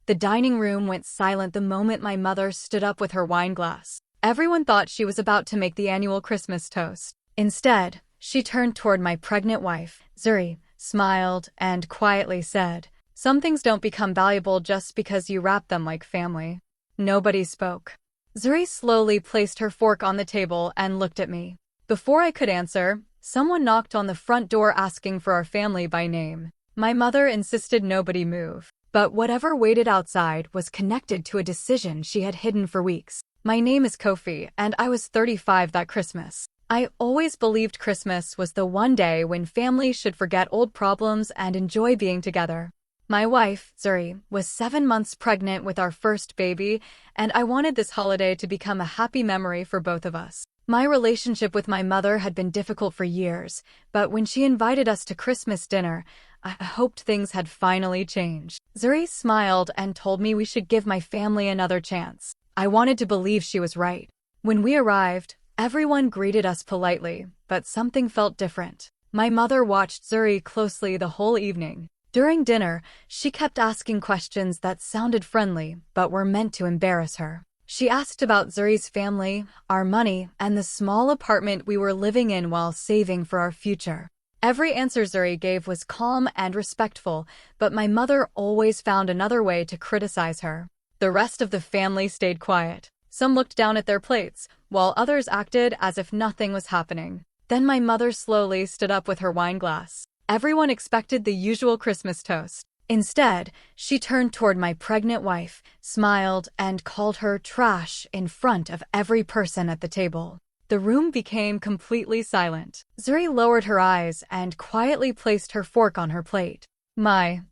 The dining room went silent the moment my mother stood up with her wine glass. Everyone thought she was about to make the annual Christmas toast. Instead, she turned toward my pregnant wife, Zuri, smiled, and quietly said, "Some things don't become valuable just because you wrap them like family." Nobody spoke. Zuri slowly placed her fork on the table and looked at me. Before I could answer, someone knocked on the front door asking for our family by name. My mother insisted nobody move. But whatever waited outside was connected to a decision she had hidden for weeks. My name is Kofi, and I was 35 that Christmas. I always believed Christmas was the one day when families should forget old problems and enjoy being together. My wife, Zuri, was 7 months pregnant with our first baby, and I wanted this holiday to become a happy memory for both of us. My relationship with my mother had been difficult for years, but when she invited us to Christmas dinner, I hoped things had finally changed. Zuri smiled and told me we should give my family another chance. I wanted to believe she was right. When we arrived, everyone greeted us politely, but something felt different. My mother watched Zuri closely the whole evening. During dinner, she kept asking questions that sounded friendly, but were meant to embarrass her. She asked about Zuri's family, our money, and the small apartment we were living in while saving for our future. Every answer Zuri gave was calm and respectful, but my mother always found another way to criticize her. The rest of the family stayed quiet. Some looked down at their plates, while others acted as if nothing was happening. Then my mother slowly stood up with her wine glass. Everyone expected the usual Christmas toast. Instead, she turned toward my pregnant wife, smiled, and called her trash in front of every person at the table. The room became completely silent. Zuri lowered her eyes and quietly placed her fork on her plate. My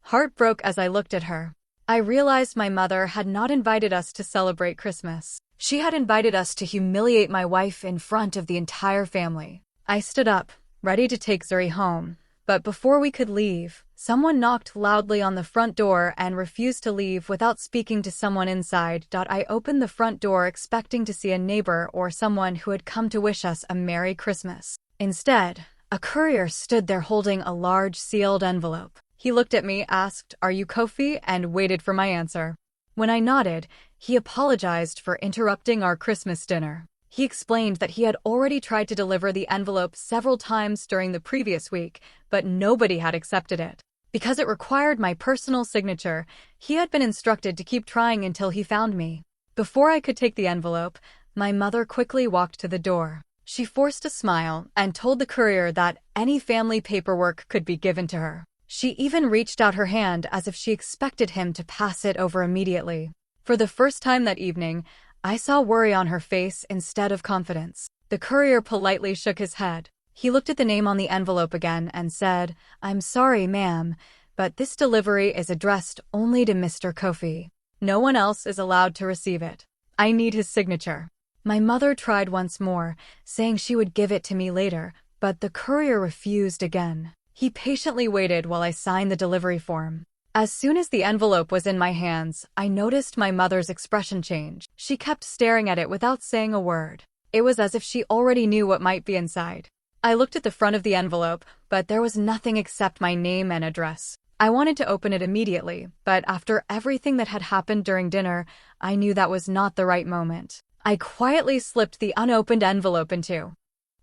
heart broke as I looked at her. I realized my mother had not invited us to celebrate Christmas. She had invited us to humiliate my wife in front of the entire family. I stood up, ready to take Zuri home. But before we could leave, someone knocked loudly on the front door and refused to leave without speaking to someone inside. I opened the front door expecting to see a neighbor or someone who had come to wish us a Merry Christmas. Instead, a courier stood there holding a large sealed envelope. He looked at me, asked, "Are you Kofi?" and waited for my answer. When I nodded, he apologized for interrupting our Christmas dinner. He explained that he had already tried to deliver the envelope several times during the previous week, but nobody had accepted it. Because it required my personal signature, he had been instructed to keep trying until he found me. Before I could take the envelope, my mother quickly walked to the door. She forced a smile and told the courier that any family paperwork could be given to her. She even reached out her hand as if she expected him to pass it over immediately. For the first time that evening, I saw worry on her face instead of confidence. The courier politely shook his head. He looked at the name on the envelope again and said, "I'm sorry, ma'am, but this delivery is addressed only to Mr. Kofi. No one else is allowed to receive it. I need his signature." My mother tried once more, saying she would give it to me later, but the courier refused again. He patiently waited while I signed the delivery form. As soon as the envelope was in my hands, I noticed my mother's expression change. She kept staring at it without saying a word. It was as if she already knew what might be inside. I looked at the front of the envelope, but there was nothing except my name and address. I wanted to open it immediately, but after everything that had happened during dinner, I knew that was not the right moment. I quietly slipped the unopened envelope into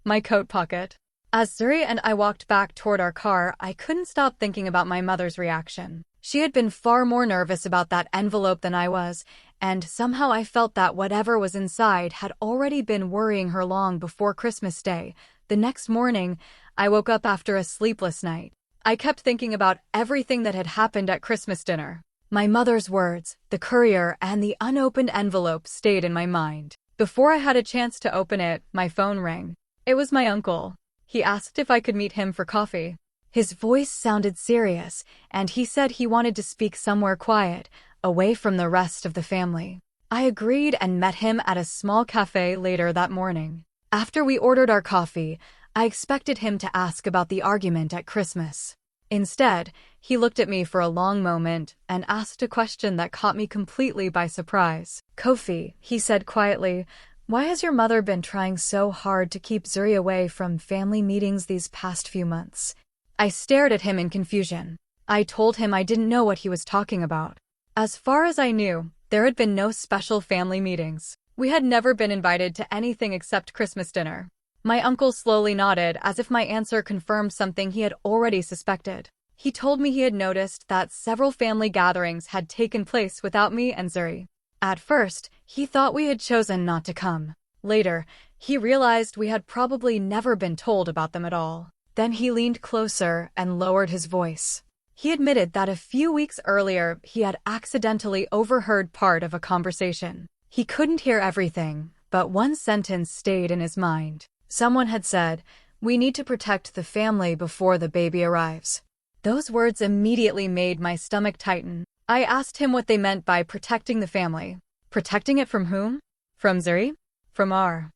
my coat pocket. As Zuri and I walked back toward our car, I couldn't stop thinking about my mother's reaction. She had been far more nervous about that envelope than I was, and somehow I felt that whatever was inside had already been worrying her long before Christmas Day. The next morning, I woke up after a sleepless night. I kept thinking about everything that had happened at Christmas dinner. My mother's words, the courier, and the unopened envelope stayed in my mind. Before I had a chance to open it, my phone rang. It was my uncle. He asked if I could meet him for coffee. His voice sounded serious, and he said he wanted to speak somewhere quiet, away from the rest of the family. I agreed and met him at a small cafe later that morning. After we ordered our coffee, I expected him to ask about the argument at Christmas. Instead, he looked at me for a long moment and asked a question that caught me completely by surprise. "Kofi," he said quietly, "why has your mother been trying so hard to keep Zuri away from family meetings these past few months?" I stared at him in confusion. I told him I didn't know what he was talking about. As far as I knew, there had been no special family meetings. We had never been invited to anything except Christmas dinner. My uncle slowly nodded as if my answer confirmed something he had already suspected. He told me he had noticed that several family gatherings had taken place without me and Zuri. At first, he thought we had chosen not to come. Later, he realized we had probably never been told about them at all. Then he leaned closer and lowered his voice. He admitted that a few weeks earlier he had accidentally overheard part of a conversation. He couldn't hear everything, but one sentence stayed in his mind. Someone had said, "We need to protect the family before the baby arrives." Those words immediately made my stomach tighten. I asked him what they meant by protecting the family. Protecting it from whom? From Zuri? From our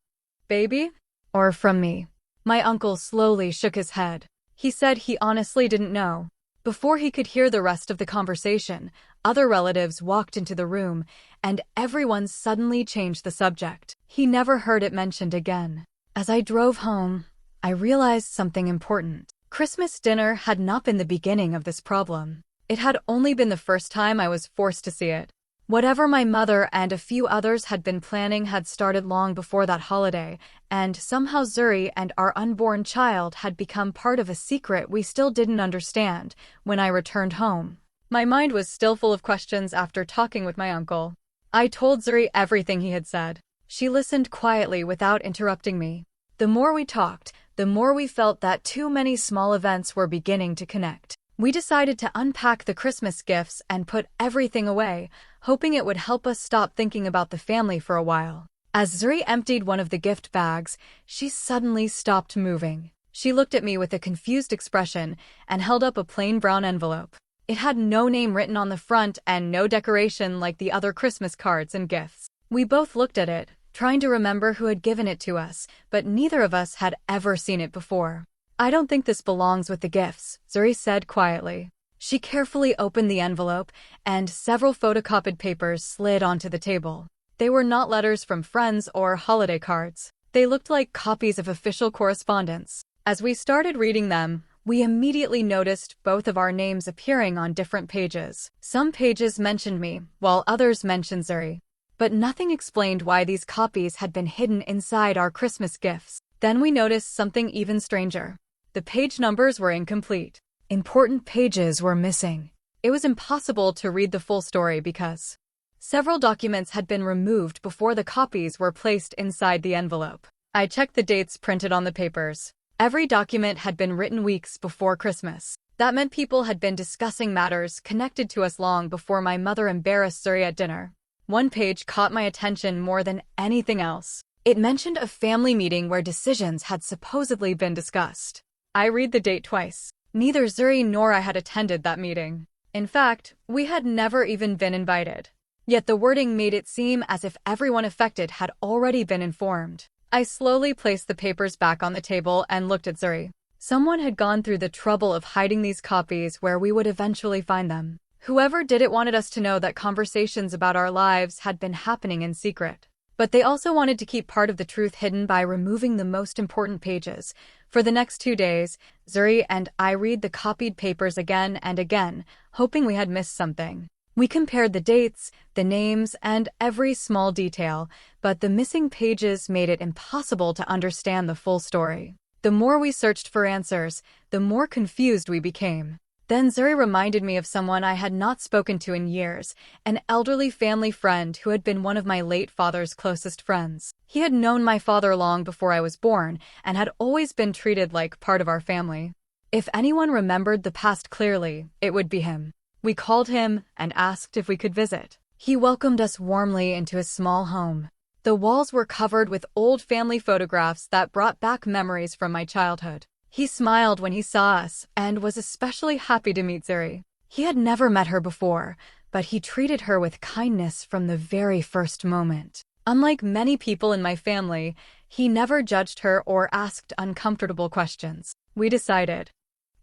baby? Or from me? My uncle slowly shook his head. He said he honestly didn't know. Before he could hear the rest of the conversation, other relatives walked into the room, and everyone suddenly changed the subject. He never heard it mentioned again. As I drove home, I realized something important. Christmas dinner had not been the beginning of this problem. It had only been the first time I was forced to see it. Whatever my mother and a few others had been planning had started long before that holiday, and somehow Zuri and our unborn child had become part of a secret we still didn't understand. When I returned home, my mind was still full of questions after talking with my uncle. I told Zuri everything he had said. She listened quietly without interrupting me. The more we talked, the more we felt that too many small events were beginning to connect. We decided to unpack the Christmas gifts and put everything away, hoping it would help us stop thinking about the family for a while. As Zuri emptied one of the gift bags, she suddenly stopped moving. She looked at me with a confused expression and held up a plain brown envelope. It had no name written on the front and no decoration like the other Christmas cards and gifts. We both looked at it, trying to remember who had given it to us, but neither of us had ever seen it before. "I don't think this belongs with the gifts," Zuri said quietly. She carefully opened the envelope, and several photocopied papers slid onto the table. They were not letters from friends or holiday cards. They looked like copies of official correspondence. As we started reading them, we immediately noticed both of our names appearing on different pages. Some pages mentioned me, while others mentioned Zuri. But nothing explained why these copies had been hidden inside our Christmas gifts. Then we noticed something even stranger. The page numbers were incomplete. Important pages were missing. It was impossible to read the full story because several documents had been removed before the copies were placed inside the envelope. I checked the dates printed on the papers. Every document had been written weeks before Christmas. That meant people had been discussing matters connected to us long before my mother embarrassed Zuri at dinner. One page caught my attention more than anything else. It mentioned a family meeting where decisions had supposedly been discussed. I read the date twice. Neither Zuri nor I had attended that meeting. In fact, we had never even been invited. Yet the wording made it seem as if everyone affected had already been informed. I slowly placed the papers back on the table and looked at Zuri. Someone had gone through the trouble of hiding these copies where we would eventually find them. Whoever did it wanted us to know that conversations about our lives had been happening in secret. But they also wanted to keep part of the truth hidden by removing the most important pages. For the next 2 days, Zuri and I read the copied papers again and again, hoping we had missed something. We compared the dates, the names, and every small detail, but the missing pages made it impossible to understand the full story. The more we searched for answers, the more confused we became. Then Zuri reminded me of someone I had not spoken to in years, an elderly family friend who had been one of my late father's closest friends. He had known my father long before I was born and had always been treated like part of our family. If anyone remembered the past clearly, it would be him. We called him and asked if we could visit. He welcomed us warmly into his small home. The walls were covered with old family photographs that brought back memories from my childhood. He smiled when he saw us and was especially happy to meet Zuri. He had never met her before, but he treated her with kindness from the very first moment. Unlike many people in my family, he never judged her or asked uncomfortable questions. We decided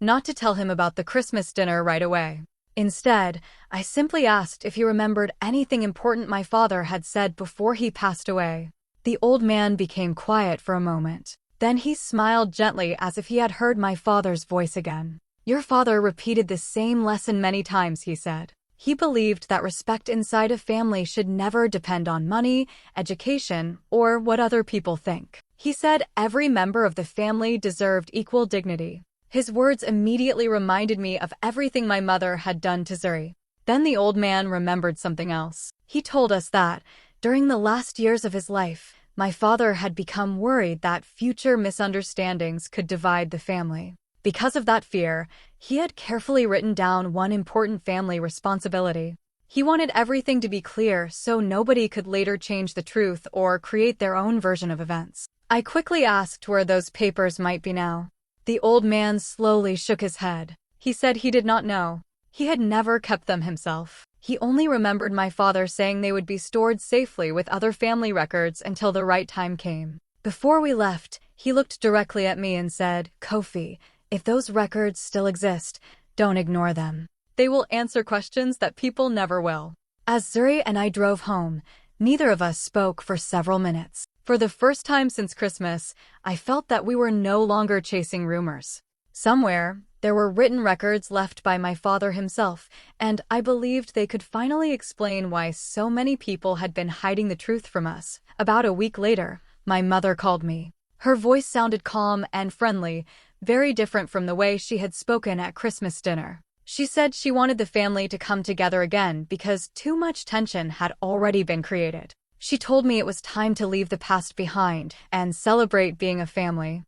not to tell him about the Christmas dinner right away. Instead, I simply asked if he remembered anything important my father had said before he passed away. The old man became quiet for a moment. Then he smiled gently as if he had heard my father's voice again. "Your father repeated the same lesson many times," he said. He believed that respect inside a family should never depend on money, education, or what other people think. He said every member of the family deserved equal dignity. His words immediately reminded me of everything my mother had done to Zuri. Then the old man remembered something else. He told us that, during the last years of his life, my father had become worried that future misunderstandings could divide the family. Because of that fear, he had carefully written down one important family responsibility. He wanted everything to be clear so nobody could later change the truth or create their own version of events. I quickly asked where those papers might be now. The old man slowly shook his head. He said he did not know. He had never kept them himself. He only remembered my father saying they would be stored safely with other family records until the right time came. Before we left, he looked directly at me and said, "Kofi, if those records still exist, don't ignore them. They will answer questions that people never will." As Zuri and I drove home, neither of us spoke for several minutes. For the first time since Christmas, I felt that we were no longer chasing rumors. Somewhere, there were written records left by my father himself, and I believed they could finally explain why so many people had been hiding the truth from us. About a week later, my mother called me. Her voice sounded calm and friendly, very different from the way she had spoken at Christmas dinner. She said she wanted the family to come together again because too much tension had already been created. She told me it was time to leave the past behind and celebrate being a family.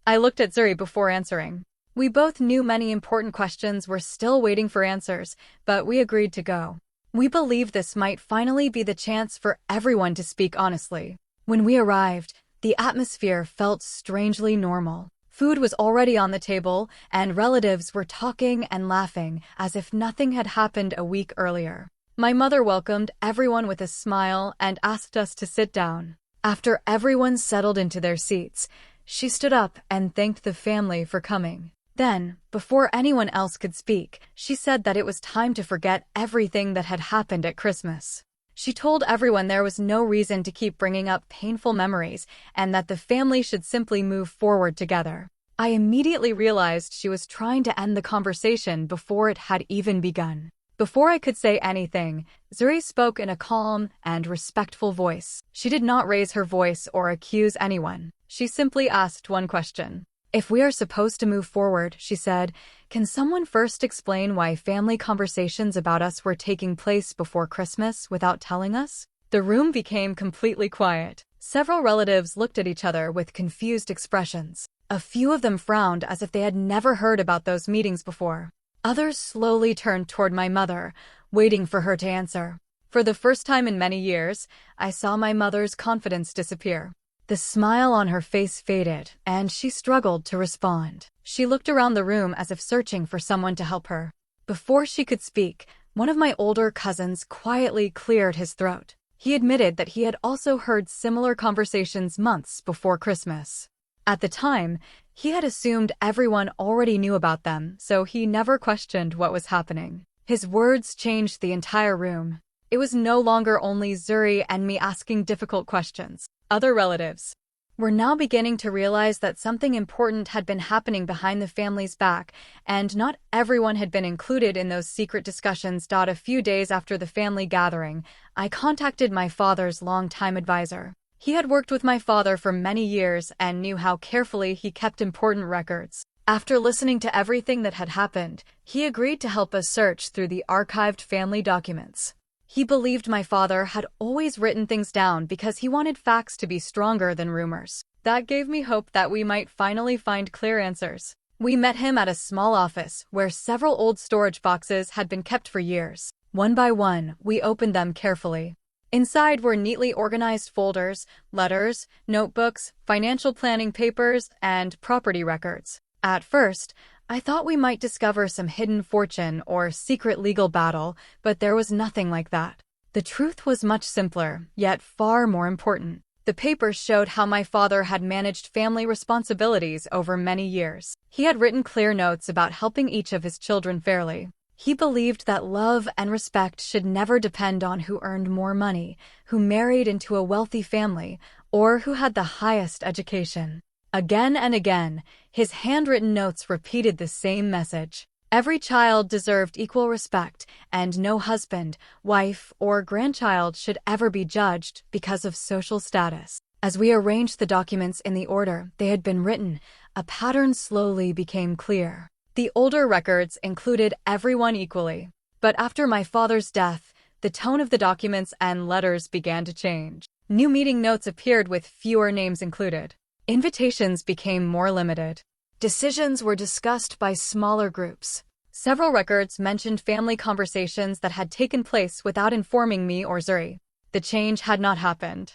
I looked at Zuri before answering. We both knew many important questions were still waiting for answers, but we agreed to go. We believed this might finally be the chance for everyone to speak honestly. When we arrived, the atmosphere felt strangely normal. Food was already on the table, and relatives were talking and laughing as if nothing had happened a week earlier. My mother welcomed everyone with a smile and asked us to sit down. After everyone settled into their seats, she stood up and thanked the family for coming. Then, before anyone else could speak, she said that it was time to forget everything that had happened at Christmas. She told everyone there was no reason to keep bringing up painful memories and that the family should simply move forward together. I immediately realized she was trying to end the conversation before it had even begun. Before I could say anything, Zuri spoke in a calm and respectful voice. She did not raise her voice or accuse anyone. She simply asked one question. "If we are supposed to move forward," she said, "can someone first explain why family conversations about us were taking place before Christmas without telling us?" The room became completely quiet. Several relatives looked at each other with confused expressions. A few of them frowned as if they had never heard about those meetings before. Others slowly turned toward my mother, waiting for her to answer. For the first time in many years, I saw my mother's confidence disappear. The smile on her face faded, and she struggled to respond. She looked around the room as if searching for someone to help her. Before she could speak, one of my older cousins quietly cleared his throat. He admitted that he had also heard similar conversations months before Christmas. At the time, he had assumed everyone already knew about them, so he never questioned what was happening. His words changed the entire room. It was no longer only Zuri and me asking difficult questions. Other relatives were now beginning to realize that something important had been happening behind the family's back, and not everyone had been included in those secret discussions. A few days after the family gathering, I contacted my father's longtime advisor. He had worked with my father for many years and knew how carefully he kept important records. After listening to everything that had happened, he agreed to help us search through the archived family documents. He believed my father had always written things down because he wanted facts to be stronger than rumors. That gave me hope that we might finally find clear answers. We met him at a small office where several old storage boxes had been kept for years. One by one, we opened them carefully. Inside were neatly organized folders, letters, notebooks, financial planning papers, and property records. At first, I thought we might discover some hidden fortune or secret legal battle, but there was nothing like that. The truth was much simpler, yet far more important. The papers showed how my father had managed family responsibilities over many years. He had written clear notes about helping each of his children fairly. He believed that love and respect should never depend on who earned more money, who married into a wealthy family, or who had the highest education. Again and again, his handwritten notes repeated the same message. Every child deserved equal respect, and no husband, wife, or grandchild should ever be judged because of social status. As we arranged the documents in the order they had been written, a pattern slowly became clear. The older records included everyone equally. But after my father's death, the tone of the documents and letters began to change. New meeting notes appeared with fewer names included. Invitations became more limited. Decisions were discussed by smaller groups. Several records mentioned family conversations that had taken place without informing me or Zuri. The change had not happened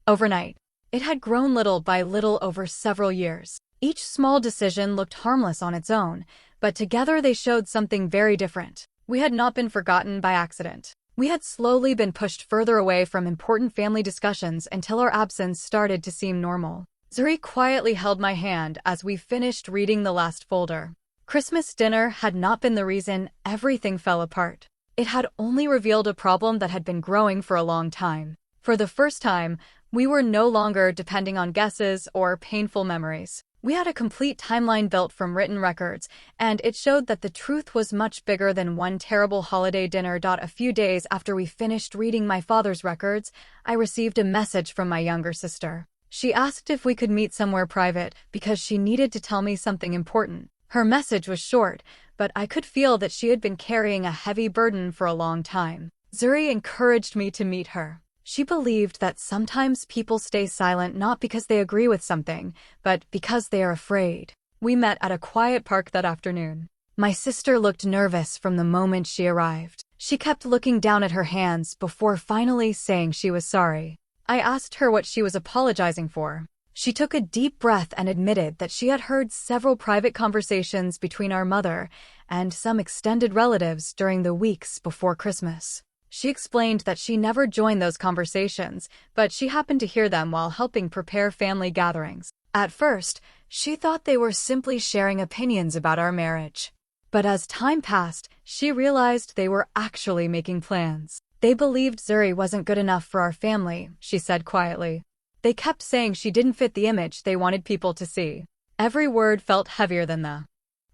overnight. It had grown little by little over several years. Each small decision looked harmless on its own, but together they showed something very different. We had not been forgotten by accident. We had slowly been pushed further away from important family discussions until our absence started to seem normal. Zuri quietly held my hand as we finished reading the last folder. Christmas dinner had not been the reason everything fell apart. It had only revealed a problem that had been growing for a long time. For the first time, we were no longer depending on guesses or painful memories. We had a complete timeline built from written records, and it showed that the truth was much bigger than one terrible holiday dinner. A few days after we finished reading my father's records, I received a message from my younger sister. She asked if we could meet somewhere private because she needed to tell me something important. Her message was short, but I could feel that she had been carrying a heavy burden for a long time. Zuri encouraged me to meet her. She believed that sometimes people stay silent not because they agree with something, but because they are afraid. We met at a quiet park that afternoon. My sister looked nervous from the moment she arrived. She kept looking down at her hands before finally saying she was sorry. I asked her what she was apologizing for. She took a deep breath and admitted that she had heard several private conversations between our mother and some extended relatives during the weeks before Christmas. She explained that she never joined those conversations, but she happened to hear them while helping prepare family gatherings. At first, she thought they were simply sharing opinions about our marriage. But as time passed, she realized they were actually making plans. They believed Zuri wasn't good enough for our family, she said quietly. They kept saying she didn't fit the image they wanted people to see. Every word felt heavier than the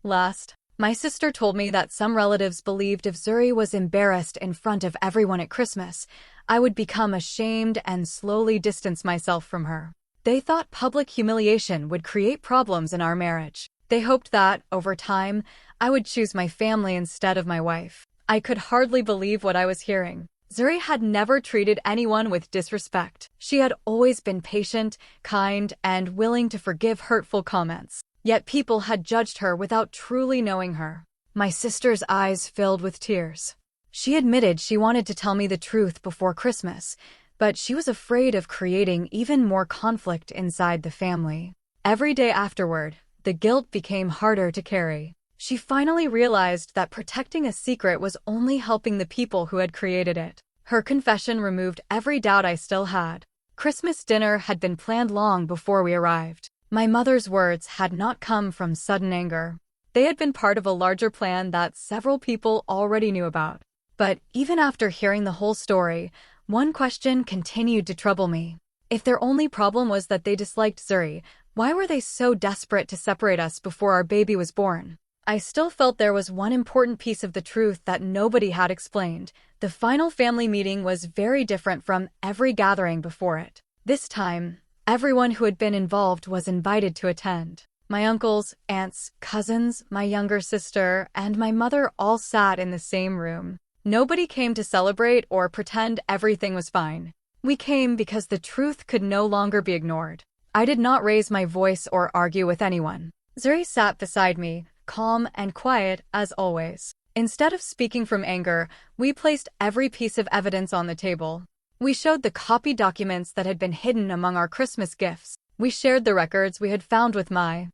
last. My sister told me that some relatives believed if Zuri was embarrassed in front of everyone at Christmas, I would become ashamed and slowly distance myself from her. They thought public humiliation would create problems in our marriage. They hoped that, over time, I would choose my family instead of my wife. I could hardly believe what I was hearing. Zuri had never treated anyone with disrespect. She had always been patient, kind, and willing to forgive hurtful comments. Yet people had judged her without truly knowing her. My sister's eyes filled with tears. She admitted she wanted to tell me the truth before Christmas, but she was afraid of creating even more conflict inside the family. Every day afterward, the guilt became harder to carry. She finally realized that protecting a secret was only helping the people who had created it. Her confession removed every doubt I still had. Christmas dinner had been planned long before we arrived. My mother's words had not come from sudden anger. They had been part of a larger plan that several people already knew about. But even after hearing the whole story, one question continued to trouble me. If their only problem was that they disliked Zuri, why were they so desperate to separate us before our baby was born? I still felt there was one important piece of the truth that nobody had explained. The final family meeting was very different from every gathering before it. This time, everyone who had been involved was invited to attend. My uncles, aunts, cousins, my younger sister, and my mother all sat in the same room. Nobody came to celebrate or pretend everything was fine. We came because the truth could no longer be ignored. I did not raise my voice or argue with anyone. Zuri sat beside me, calm and quiet as always. Instead of speaking from anger, we placed every piece of evidence on the table. We showed the copied documents that had been hidden among our Christmas gifts. We shared the records we had found with my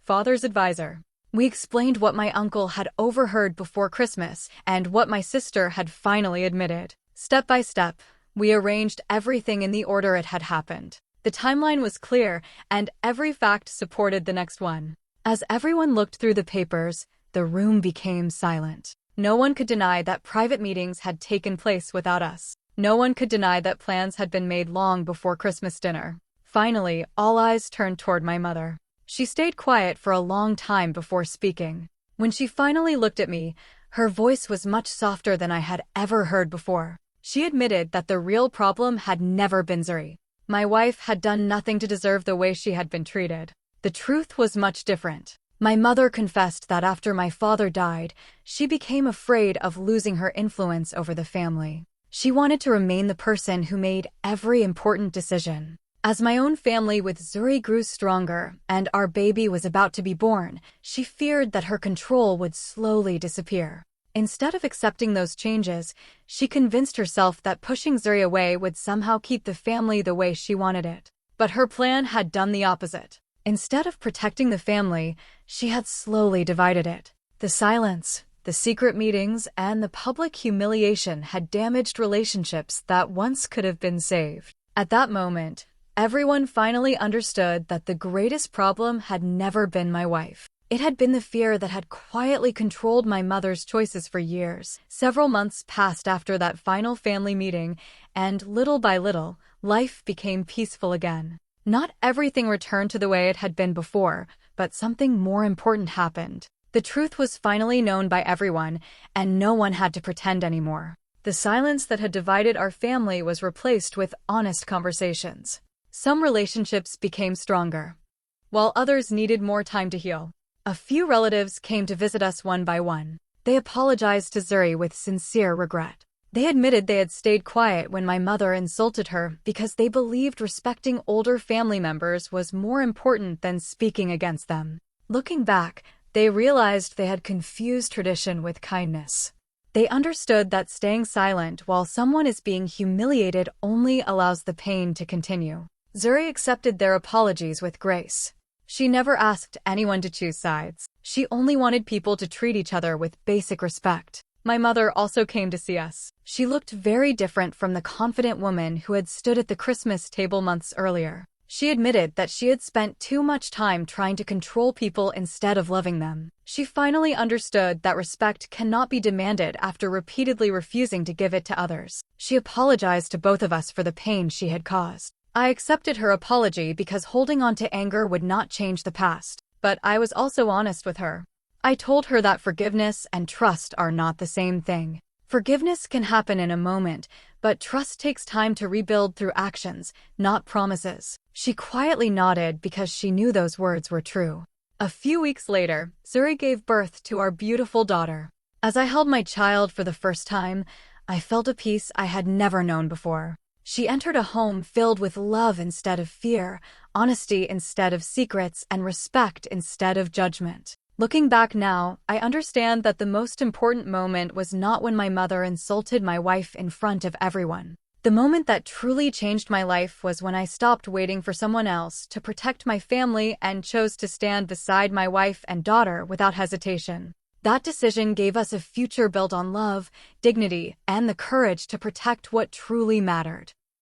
father's advisor. We explained what my uncle had overheard before Christmas and what my sister had finally admitted. Step by step, we arranged everything in the order it had happened. The timeline was clear, and every fact supported the next one. As everyone looked through the papers, the room became silent. No one could deny that private meetings had taken place without us. No one could deny that plans had been made long before Christmas dinner. Finally, all eyes turned toward my mother. She stayed quiet for a long time before speaking. When she finally looked at me, her voice was much softer than I had ever heard before. She admitted that the real problem had never been Zuri. My wife had done nothing to deserve the way she had been treated. The truth was much different. My mother confessed that after my father died, she became afraid of losing her influence over the family. She wanted to remain the person who made every important decision. As my own family with Zuri grew stronger and our baby was about to be born, she feared that her control would slowly disappear. Instead of accepting those changes, she convinced herself that pushing Zuri away would somehow keep the family the way she wanted it. But her plan had done the opposite. Instead of protecting the family, she had slowly divided it. The silence, the secret meetings, and the public humiliation had damaged relationships that once could have been saved. At that moment, everyone finally understood that the greatest problem had never been my wife. It had been the fear that had quietly controlled my mother's choices for years. Several months passed after that final family meeting, and little by little, life became peaceful again. Not everything returned to the way it had been before, but something more important happened. The truth was finally known by everyone, and no one had to pretend anymore. The silence that had divided our family was replaced with honest conversations. Some relationships became stronger, while others needed more time to heal. A few relatives came to visit us one by one. They apologized to Zuri with sincere regret. They admitted they had stayed quiet when my mother insulted her because they believed respecting older family members was more important than speaking against them. Looking back, they realized they had confused tradition with kindness. They understood that staying silent while someone is being humiliated only allows the pain to continue. Zuri accepted their apologies with grace. She never asked anyone to choose sides. She only wanted people to treat each other with basic respect. My mother also came to see us. She looked very different from the confident woman who had stood at the Christmas table months earlier. She admitted that she had spent too much time trying to control people instead of loving them. She finally understood that respect cannot be demanded after repeatedly refusing to give it to others. She apologized to both of us for the pain she had caused. I accepted her apology because holding on to anger would not change the past, but I was also honest with her. I told her that forgiveness and trust are not the same thing. Forgiveness can happen in a moment, but trust takes time to rebuild through actions, not promises. She quietly nodded because she knew those words were true. A few weeks later, Zuri gave birth to our beautiful daughter. As I held my child for the first time, I felt a peace I had never known before. She entered a home filled with love instead of fear, honesty instead of secrets, and respect instead of judgment. Looking back now, I understand that the most important moment was not when my mother insulted my wife in front of everyone. The moment that truly changed my life was when I stopped waiting for someone else to protect my family and chose to stand beside my wife and daughter without hesitation. That decision gave us a future built on love, dignity, and the courage to protect what truly mattered.